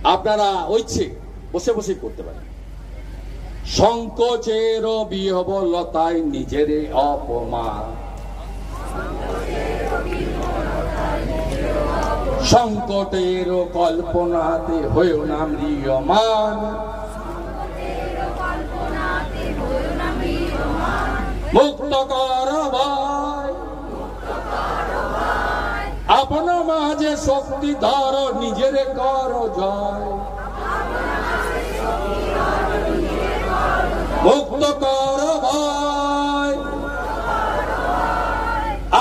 আপনারা ঐচ্ছিক বসে বসে করতে পারেন। সংকোচের বিহবলতায় নিজের অপমান, সংকটের কল্পনাতে হয়েও না ম্রিয়মান, মুক্ত কর ভাই আপন মাঝে শক্তি ধর, নিজের কর জয়, মুক্ত কর ভাই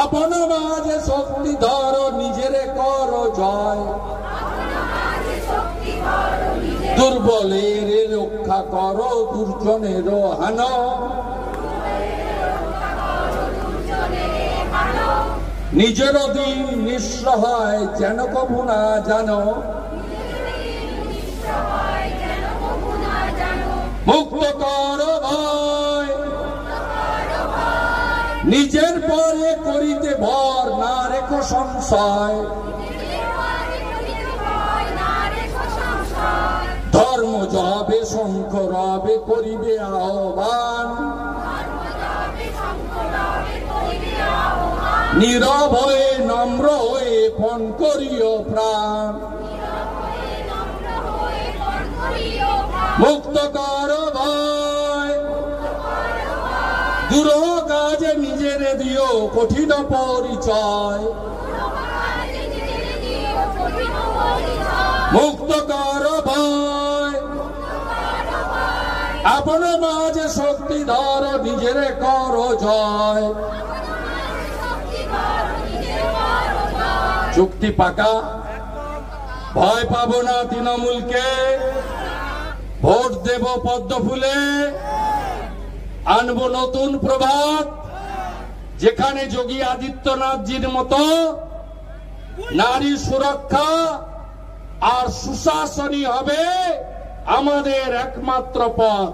আপন মাঝে শক্তি ধর, নিজের কর জয়, দুর্বলের রক্ষা কর, দুর্জনের হান, নিজের দিন নিঃস্ব হয় যেন কভু না জানো, মুক্ত কর ভাই নিজের পরে করিতে ভর, না রেখো সংশয়, ধর্ম যাবে শঙ্খ রবে করিবে আহ্বান, নীরব হয়ে নম্র হয়ে পণ করিও প্রাণ, মুক্ত কর ভাই দূর কাজে নিজের দিও কঠিন পরিচয়, মুক্ত কর ভাই আপন মাঝে শক্তি ধর, নিজের কর জয়, চুক্তি পাকা, ভয় পাবো না তৃণমূলকে, ভোট দেব পদ্ম ফুলে, আনবো নতুন প্রভাত, যেখানে যোগী আদিত্যনাথজির মতো নারী সুরক্ষা আর সুশাসনই হবে আমাদের একমাত্র পথ।